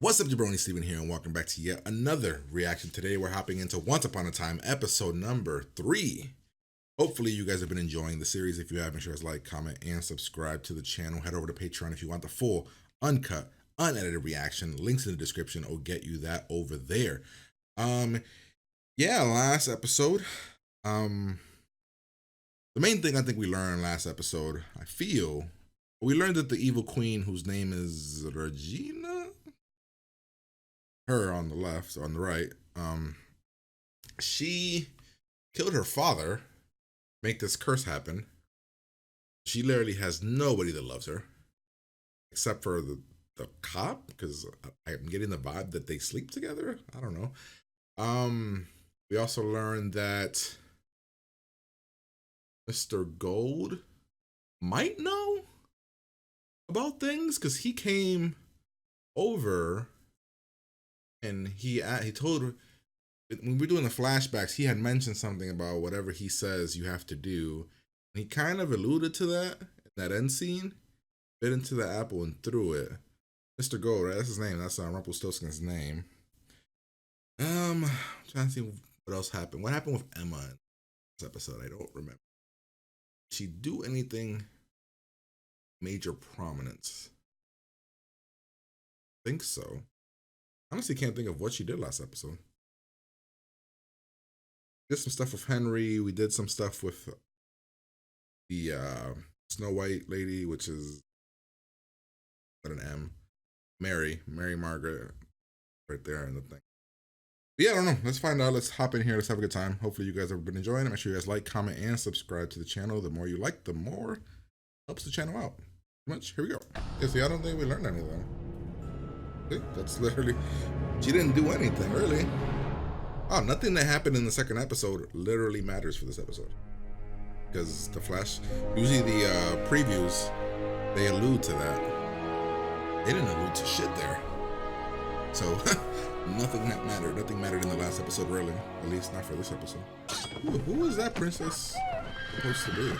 What's up, Jabroni Steven here, and welcome back to yet another reaction. Today, we're hopping into Once Upon a Time, episode number 3. Hopefully, you guys have been enjoying the series. If you have, make sure to like, comment, and subscribe to the channel. Head over to Patreon if you want the full, uncut, unedited reaction. Links in the description will get you that over there. Last episode. The main thing I think we learned last episode, we learned that the evil queen, whose name is Regina, her on the left, on the right, she killed her father, make this curse happen. She literally has nobody that loves her except for the cop, because I'm getting the vibe that they sleep together. I don't know. We also learned that Mr. Gold might know about things because he came over and he told her, when we're doing the flashbacks, he had mentioned something about whatever he says you have to do. And he kind of alluded to that in that end scene, bit into the apple and threw it. Mr. Gold, right? That's his name. That's Rumpelstiltskin's name. I'm trying to see what else happened. What happened with Emma in this episode? I don't remember. Did she do anything major prominence? I think so. Honestly, can't think of what she did last episode. Did some stuff with Henry. We did some stuff with the Snow White lady, which is with an M. Mary Margaret, right there in the thing. But yeah, I don't know. Let's find out. Let's hop in here. Let's have a good time. Hopefully you guys have been enjoying it. Make sure you guys like, comment, and subscribe to the channel. The more you like, the more helps the channel out. Much. Here we go. Yeah, see, I don't think we learned anything. See, that's literally, she didn't do anything, really. Oh, nothing that happened in the second episode literally matters for this episode. Because the Flash, usually the previews, they allude to that. They didn't allude to shit there. So, nothing that mattered. Nothing mattered in the last episode, really. At least not for this episode. Ooh, who is that princess supposed to be?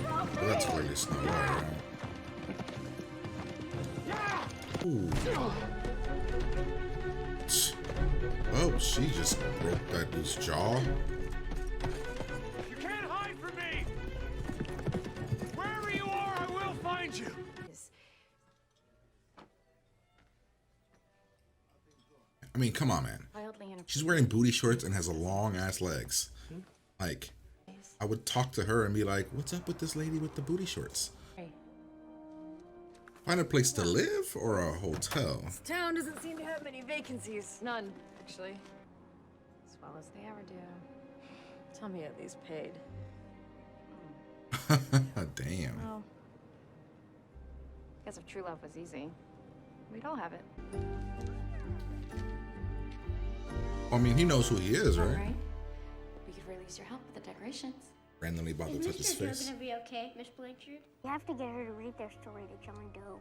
Well, that's clearly Snow White, right? Ooh. Oh, she just broke that dude's jaw. You can't hide from me! Wherever you are, I will find you! I mean, come on, man. She's wearing booty shorts and has a long ass legs. Like, I would talk to her and be like, what's up with this lady with the booty shorts? Find a place to live or a hotel? This town doesn't seem to have many vacancies. None, actually. As well as they ever do. Tell me at least paid. Damn. Well, I guess if true love was easy, we'd all have it. I mean, he knows who he is, right? Right? We could really use your help with the decorations. Randomly about to touch his Is Mr. Hill face. gonna be okay, Miss Blanchard? You have to get her to read their story to John Doe.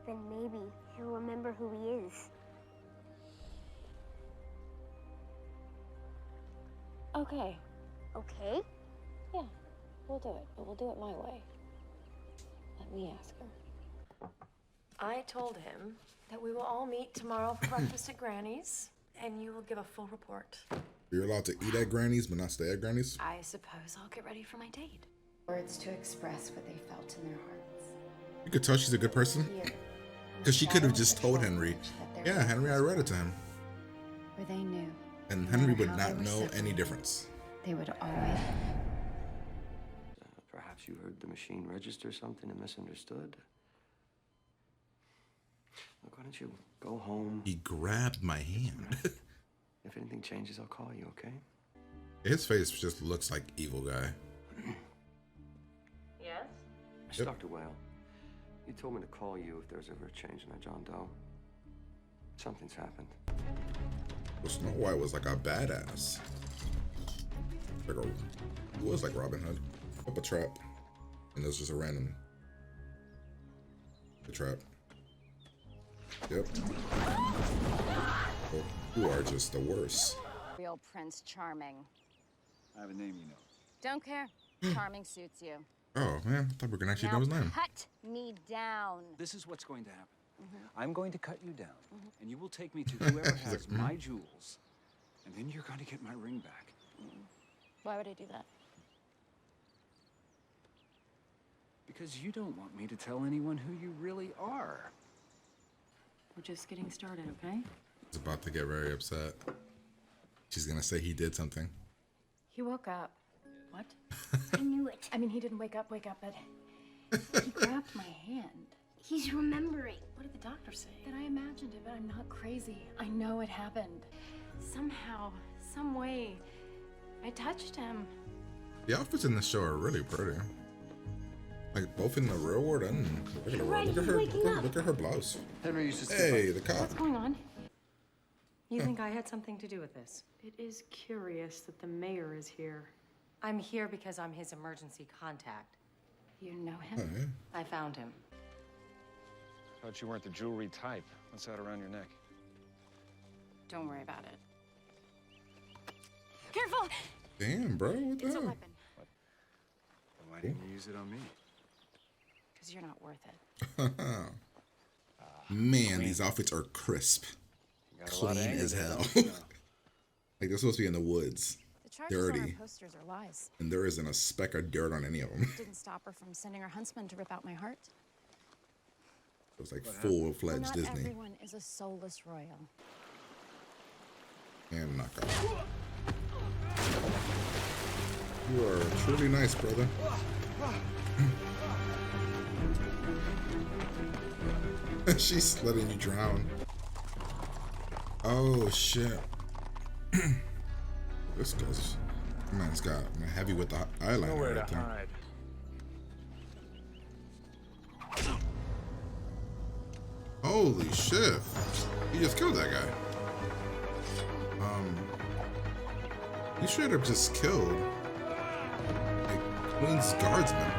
Then maybe he'll remember who he is. Okay. Okay? Yeah, we'll do it, but we'll do it my way. Let me ask her. I told him that we will all meet tomorrow for breakfast at Granny's, and you will give a full report. You're allowed to eat at Granny's, but not stay at Granny's? I suppose I'll get ready for my date. Words to express what they felt in their hearts. You could tell she's a good person. Because she could have just told Henry, yeah, Henry, I read it to him. Where they knew. And Henry would not know any difference. They would always. Perhaps you heard the machine register something and misunderstood. Look, why don't you go home? He grabbed my hand. If anything changes, I'll call you, okay? His face just looks like evil guy. Yes? It's Dr. Whale. You told me to call you if there's ever a change in that John Doe. Something's happened. Well, Snow White was like a badass. He was like Robin Hood. Up a trap. And it was just a random trap. Yep. Oh, you are just the worst. Real Prince Charming. I have a name, you know. Don't care. Charming suits you. Oh, man. I thought we were going to actually know his name. Cut me down. This is what's going to happen. I'm going to cut you down, and you will take me to whoever has my jewels, and then you're going to get my ring back. Why would I do that? Because you don't want me to tell anyone who you really are. We're just getting started, okay? He's about to get very upset. She's gonna say he did something. He woke up. What? I knew it. I mean, he didn't wake up, but he grabbed my hand. He's remembering. What did the doctor say? That I imagined it, but I'm not crazy. I know it happened. Somehow, some way, I touched him. The outfits in this show are really pretty. Like both in the real world and regular world. Look at her. Look at her blouse. Henry used to skip Hey, the cop. What's going on? You think I had something to do with this? It is curious that the mayor is here. I'm here because I'm his emergency contact. You know Oh, him? yeah. I found him. Thought you weren't the jewelry type. What's that around your neck? Don't worry about it. Careful! Damn, bro. What the It's a hell? weapon. Why didn't you use it on me? Because you're not worth it. Man, these outfits are crisp. Got a lot of Clean anger as there, hell. don't you? Like they're supposed to be in the woods. The charges on Dirty. our posters are lies. And there isn't a speck of dirt on any of them. Didn't stop her from sending her huntsman to rip out my heart. It was like Well, full-fledged not Disney. everyone is a soulless royal. And knockout. You are truly nice, brother. She's letting you drown. Oh shit. This guy's man's got heavy with the eyeliner Nowhere right to there. hide. Holy shit. He just killed that guy. He should have just killed like Queen's guardsman.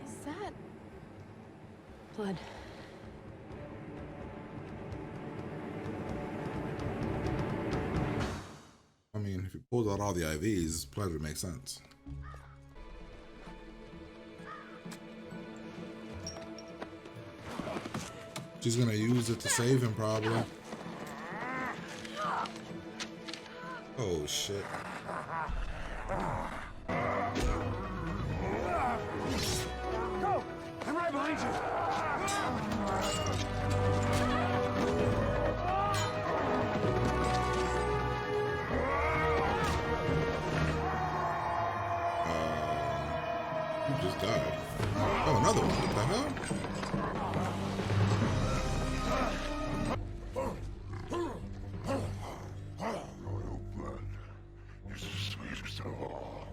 Is that Blood. I mean, if he pulls out all the IVs, blood would make sense. She's gonna use it to save him, probably. Oh shit. Go! I'm right behind you! He just died. Oh, another one. What the hell? Royal blood is the sweetest of all.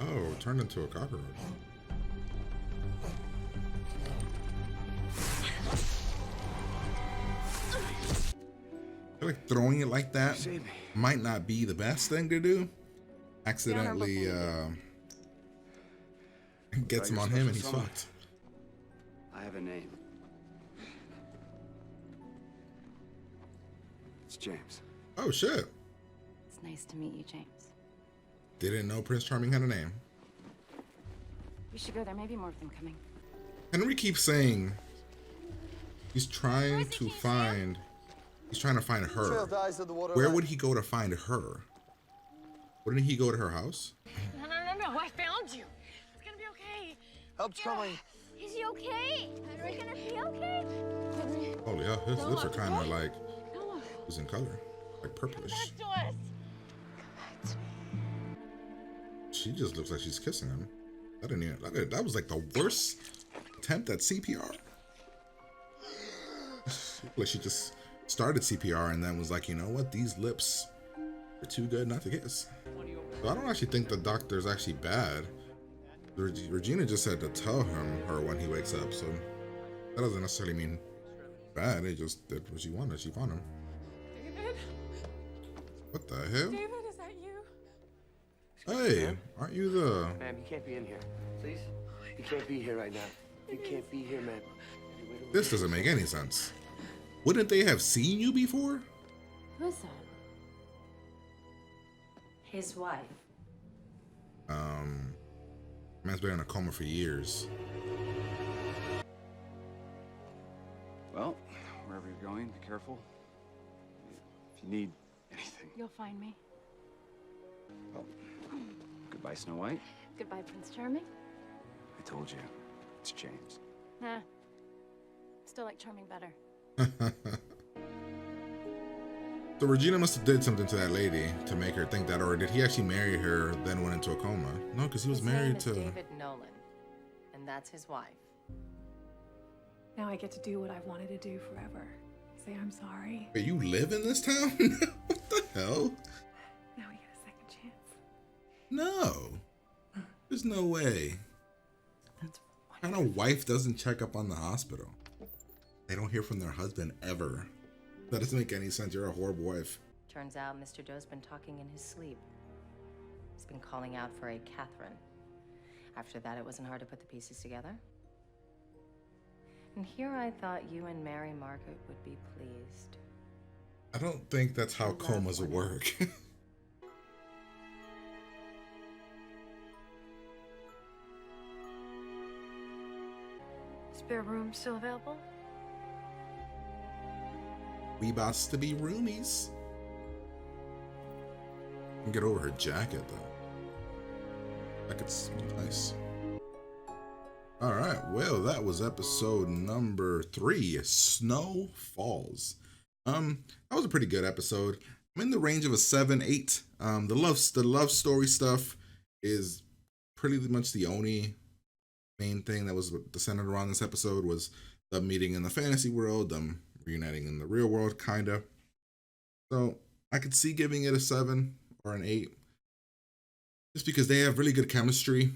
Oh, turned into a cockroach. I feel like throwing it like that Save me. might not be the best thing to do. Accidentally gets him You're on him and supposed he's to summon. fucked. I have a name. It's James. Oh shit. It's nice to meet you, James. Didn't know Prince Charming had a name. We should go. There may be more of them coming. Henry keeps saying he's trying to find her. Where would he go to find her? Wouldn't he go to her house? No, I found you. It's gonna be okay. Help's coming. Is he okay? Are we gonna be okay? Oh yeah, his lips are kind of like losing color, like purplish. To us. She just looks like she's kissing him. That was like the worst attempt at CPR. Like she just started CPR and then was like, you know what, these lips are too good not to kiss. So I don't actually think the doctor's actually bad. Regina just said to tell her when he wakes up, so that doesn't necessarily mean bad. They just did what she wanted. She found him. David? What the hell? David, is that you? Hey, aren't you the... Ma'am, you can't be in here. Please? You can't be here right now. You can't be here, ma'am. This doesn't make any sense. Wouldn't they have seen you before? Who's that? His wife. Man's been in a coma for years. Well, wherever you're going, be careful. If you need anything. You'll find me. Well, goodbye, Snow White. Goodbye, Prince Charming. I told you, it's James. Nah. Still like Charming better. So Regina must have did something to that lady to make her think that, or did he actually marry her, then went into a coma? No, because he was married to... His name is David Nolan, and that's his wife. Now I get to do what I've wanted to do forever. Say I'm sorry. Wait, you live in this town? What the hell? Now we get a second chance. No. There's no way. That's What kind of wife doesn't check up on the hospital? They don't hear from their husband ever. That doesn't make any sense. You're a horrible wife. Turns out Mr. Doe's been talking in his sleep. He's been calling out for a Catherine. After that, it wasn't hard to put the pieces together. And here I thought you and Mary Margaret would be pleased. I don't think that's how comas work. Spare room still available? We about to be roomies. Can get over her jacket though. Jacket's nice. All right, well, that was episode number 3, Snow Falls. That was a pretty good episode. I'm in the range of a 7-8. The love story stuff is pretty much the only main thing that was centered around this episode, was the meeting in the fantasy world, them reuniting in the real world, kinda. So I could see giving it a 7 or an 8, just because they have really good chemistry.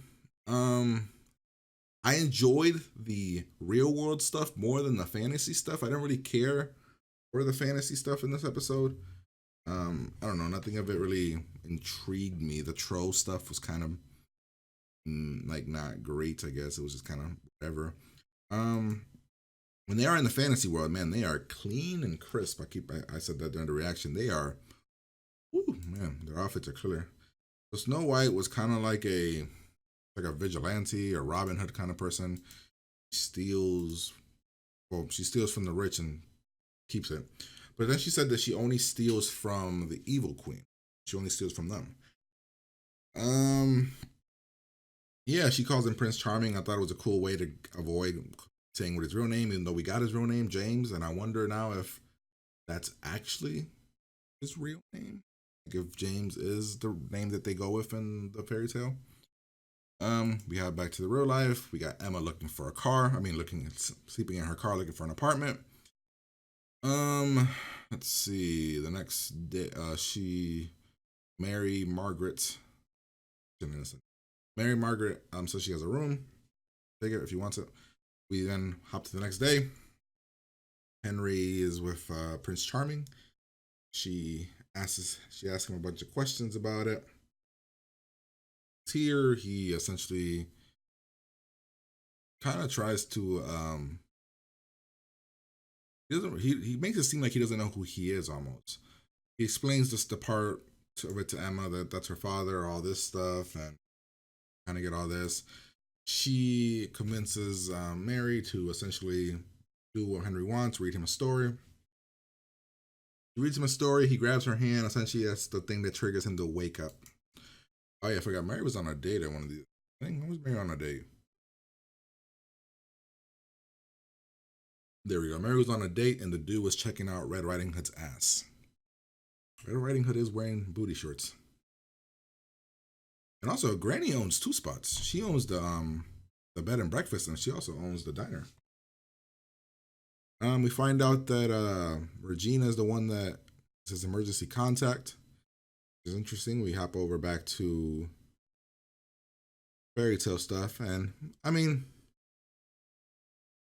I enjoyed the real world stuff more than the fantasy stuff. I didn't really care for the fantasy stuff in this episode. I don't know, nothing of it really intrigued me. The troll stuff was kind of like not great, I guess. It was just kind of whatever. When they are in the fantasy world, man, they are clean and crisp. I said that during the reaction. They are, whoo, man, their outfits are clear. So Snow White was kind of like a vigilante or Robin Hood kind of person. She steals from the rich and keeps it. But then she said that she only steals from the evil queen. She only steals from them. Yeah, she calls him Prince Charming. I thought it was a cool way to avoid saying what his real name, even though we got his real name, James. And I wonder now if that's actually his real name. Like if James is the name that they go with in the fairy tale. We have back to the real life. We got Emma looking for a car. Sleeping in her car, looking for an apartment. Let's see. The next day, Mary Margaret, so she has a room. Take it if you want it. We then hop to the next day. Henry is with Prince Charming. She asks him a bunch of questions about it. Here, he essentially kind of tries to he makes it seem like he doesn't know who he is almost. He explains just the part of it to Emma that that's her father, all this stuff, and kind of get all this. She convinces Mary to essentially do what Henry wants, read him a story. She reads him a story, he grabs her hand, essentially that's the thing that triggers him to wake up. Oh yeah, I forgot, Mary was on a date at one of these. When was Mary on a date? There we go. Mary was on a date and the dude was checking out Red Riding Hood's ass. Red Riding Hood is wearing booty shorts. And also, Granny owns 2 spots. She owns the bed and breakfast, and she also owns the diner. We find out that Regina is the one that says emergency contact. Which is interesting. We hop over back to fairy tale stuff, and I mean,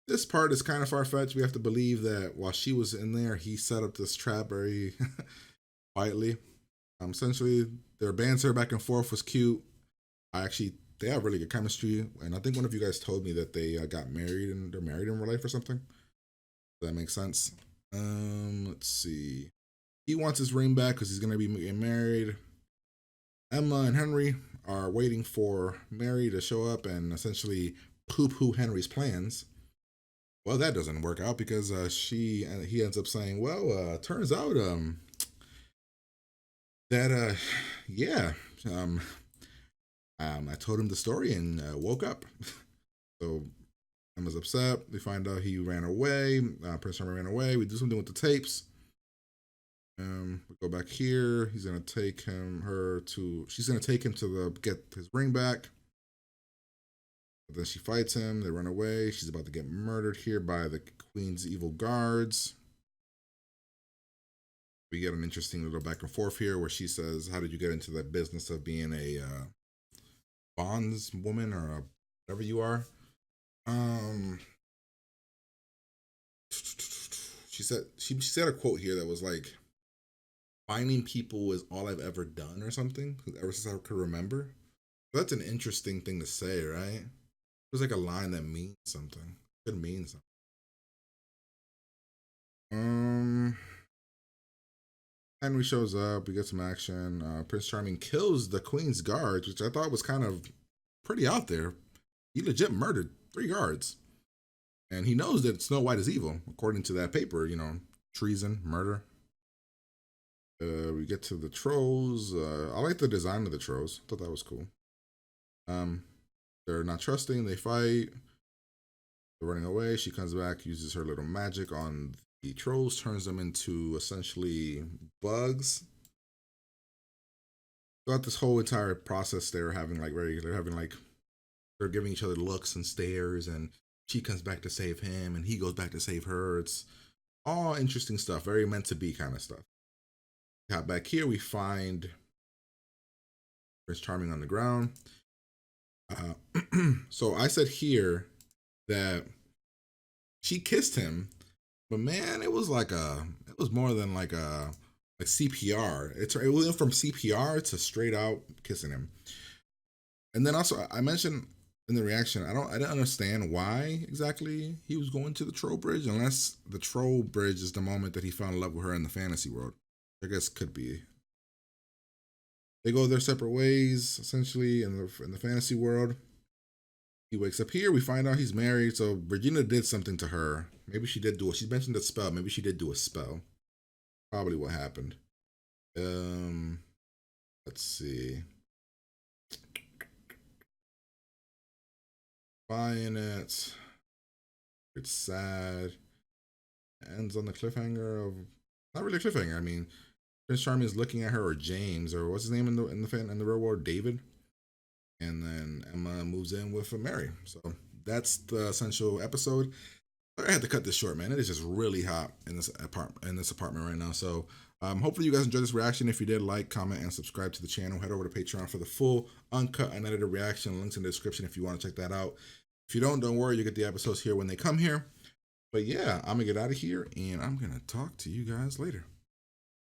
this part is kind of far-fetched. We have to believe that while she was in there, he set up this trap very quietly. Essentially, their banter back and forth was cute. They have really good chemistry, and I think one of you guys told me that they got married and they're married in real life or something. Does that make sense? Let's see. He wants his ring back because he's gonna be getting married. Emma and Henry are waiting for Mary to show up and essentially poo-poo Henry's plans. Well, that doesn't work out because he ends up saying, "Well, turns out that yeah, I told him the story and woke up." So Emma's upset. We find out he ran away. Prince Charming ran away. We do something with the tapes. We go back here. He's gonna take she's gonna take him to get his ring back. But then she fights him. They run away. She's about to get murdered here by the Queen's evil guards. We get an interesting little back and forth here where she says, "How did you get into the business of being a bondswoman or whatever you are?" She said a quote here that was like, "Finding people is all I've ever done," or something, ever since I could remember. That's an interesting thing to say, right? It was like a line that means something. It could mean something. Henry shows up. We get some action. Prince Charming kills the Queen's guards, which I thought was kind of pretty out there. He legit murdered 3 guards. And he knows that Snow White is evil, according to that paper, treason, murder. We get to the trolls. I like the design of the trolls. I thought that was cool. They're not trusting. They fight. They're running away. She comes back, uses her little magic on the trolls, turns them into essentially bugs. Throughout this whole entire process, they're giving each other looks and stares, and she comes back to save him, and he goes back to save her. It's all interesting stuff, very meant to be kind of stuff. Back here, we find Prince Charming on the ground. So I said here that she kissed him, but man, it was more than like CPR. It went from CPR to straight out kissing him. And then also I mentioned in the reaction, I didn't understand why exactly he was going to the troll bridge, unless the troll bridge is the moment that he fell in love with her in the fantasy world. I guess could be. They go their separate ways, essentially, in the fantasy world. He wakes up here. We find out he's married. So Regina did something to her. Maybe she did she mentioned a spell. Maybe she did do a spell. Probably what happened. Let's see. Buying it. It's sad. It ends on the cliffhanger of, not really a cliffhanger. I mean, Prince Charming is looking at her, or James, or what's his name in the real world, David. And then Emma moves in with Mary. So that's the essential episode. I had to cut this short, man. It is just really hot in this apartment right now. So hopefully you guys enjoyed this reaction. If you did, like, comment, and subscribe to the channel. Head over to Patreon for the full uncut and edited reaction. Links in the description if you want to check that out. If you don't worry, you get the episodes here when they come here. But yeah, I'm gonna get out of here, and I'm gonna talk to you guys later.